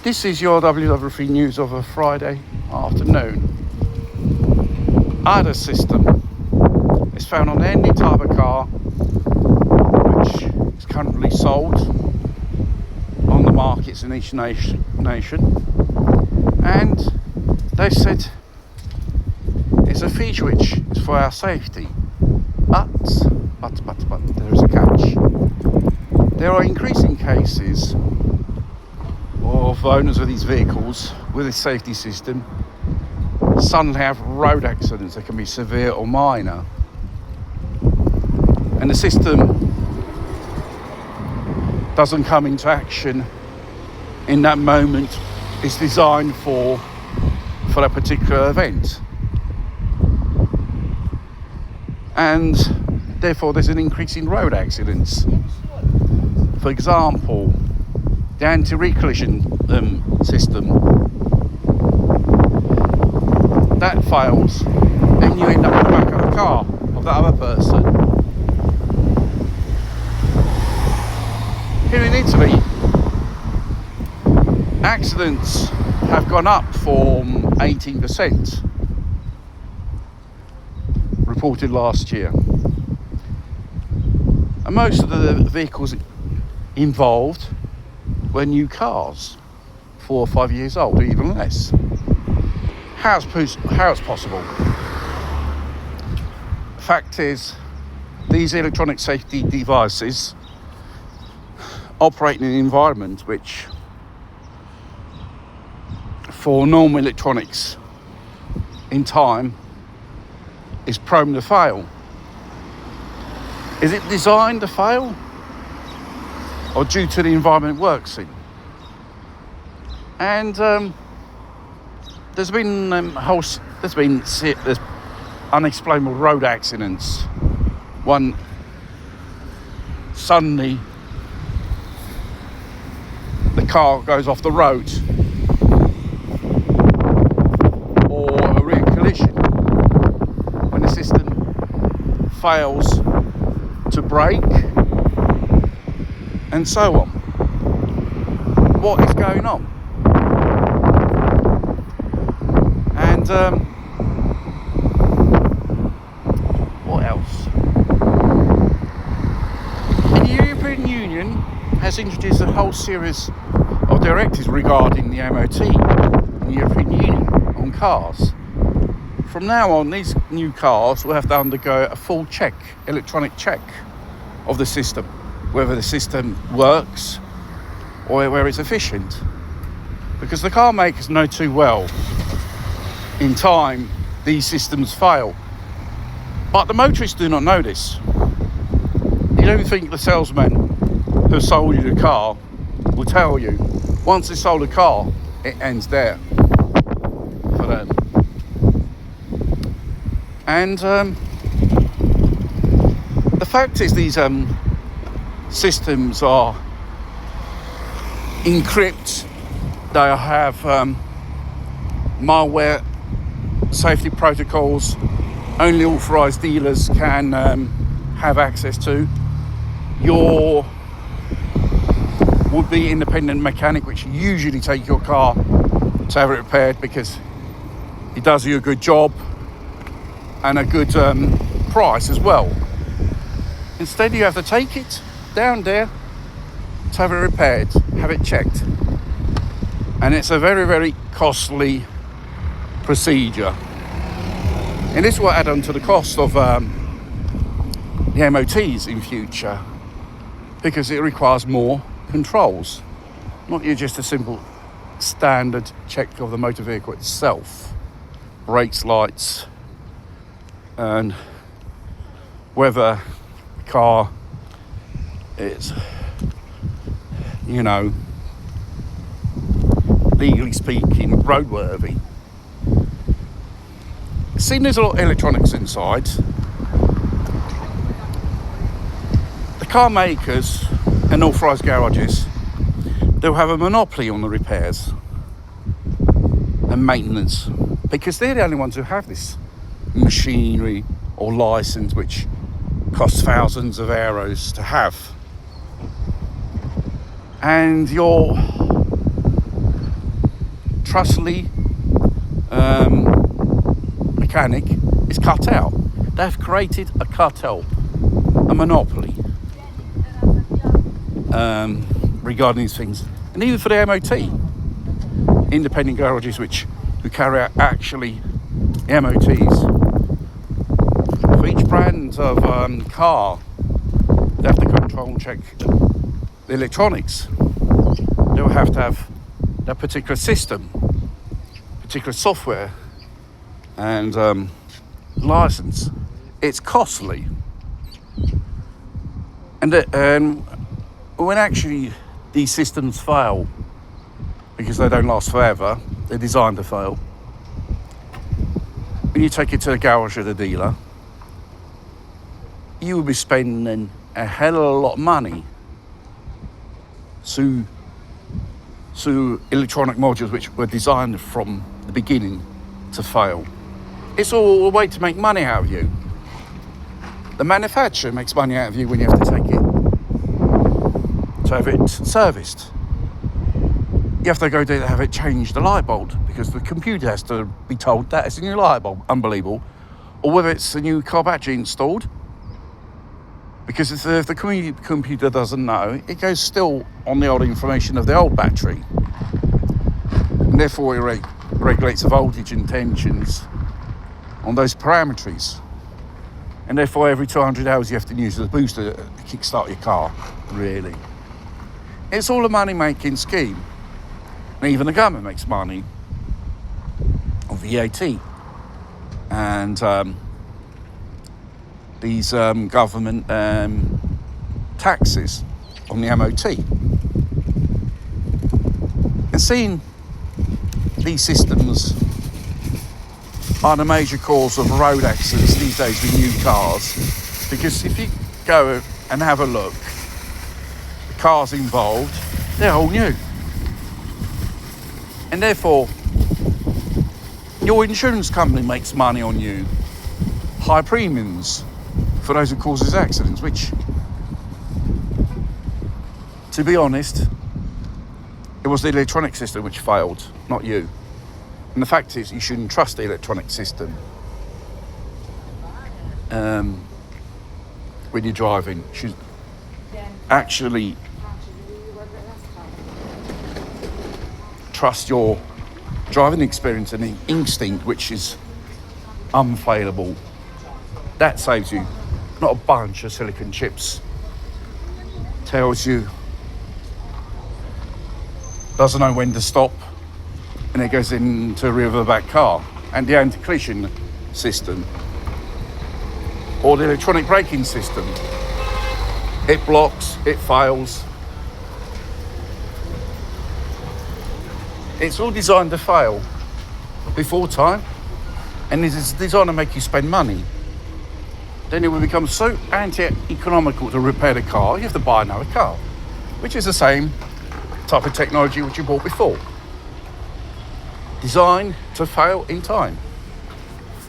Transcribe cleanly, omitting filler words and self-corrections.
This is your WW3 news of a Friday afternoon. ADAS system is found on any type of car which is currently sold on the markets in each nation, and they said it's a feature which is for our safety. But there is a catch. There are increasing cases of owners of these vehicles with a safety system suddenly have road accidents that can be severe or minor. And the system doesn't come into action in that moment. It's designed for that particular event. And therefore there's an increase in road accidents. For example, the anti-recollision system that fails, and you end up in the back of the car of that other person. Here in Italy, accidents have gone up from 18% reported last year, and most of the vehicles involved were new cars, 4 or 5 years old, or even less. How it's possible? The fact is, these electronic safety devices operate in an environment which, for normal electronics, in time, is prone to fail. Is it designed to fail, or due to the environment it works in? And there's been unexplainable road accidents. One, suddenly the car goes off the road, or a rear collision when the system fails to brake, and so on. What is going on? And what else? The European Union has introduced a whole series of directives regarding the MOT in the European Union on cars. From now on, these new cars will have to undergo a full check, electronic check of the system, whether the system works or where it's efficient, because the car makers know too well in time these systems fail. But the motorists do not know this. You don't think the salesman who sold you the car will tell you once they sold the car, it ends there for them. And the fact is, these systems are encrypted. They have malware safety protocols only authorised dealers can have access to. Your would-be independent mechanic, which usually take your car to have it repaired because he does you a good job and a good price as well. Instead, you have to take it down there to have it repaired, have it checked, and it's a very, very costly procedure. And this will add on to the cost of the MOTs in future, because it requires more controls, not just a simple standard check of the motor vehicle itself, brakes, lights, and whether the car is, legally speaking, roadworthy. Seeing there's a lot of electronics inside, the car makers and authorised garages, they'll have a monopoly on the repairs and maintenance, because they're the only ones who have this machinery or license, which costs thousands of euros to have. And your trustly mechanic is cut out. They've created a cartel, a monopoly regarding these things. And even for the MOT, independent garages who carry out actually the MOTs. For each brand of car, they have to control and check the electronics. They will have to have their particular system, particular software and license. It's costly. And when actually these systems fail, because they don't last forever, they're designed to fail, when you take it to the garage or the dealer, you will be spending a hell of a lot of money to electronic modules which were designed from the beginning to fail. It's all a way to make money out of you. The manufacturer makes money out of you when you have to take it to have it serviced. You have to go there to have it changed, the light bulb, because the computer has to be told that it's a new light bulb, unbelievable, or whether it's a new car battery installed, because if the computer doesn't know, it goes still on the old information of the old battery, and therefore it regulates the voltage and tensions on those parameters, and therefore every 200 hours you have to use the booster to kickstart your car. Really, it's all a money-making scheme. And even the government makes money on VAT and these government taxes on the MOT. And seeing these systems are the major cause of road accidents these days with new cars, because if you go and have a look, the cars involved, they're all new. And therefore, your insurance company makes money on you. High premiums for those who causes accidents, which, to be honest, it was the electronic system which failed, not you. And the fact is, you shouldn't trust the electronic system when you're driving. You should actually trust your driving experience and the instinct, which is unfailable. That saves you, not a bunch of silicon chips. Tells you, doesn't know when to stop, and it goes into a riverback car. And the anti-collision system, or the electronic braking system, it blocks, it fails. It's all designed to fail before time, and it is designed to make you spend money. Then it will become so anti-economical to repair the car, you have to buy another car, which is the same type of technology which you bought before. Designed to fail in time.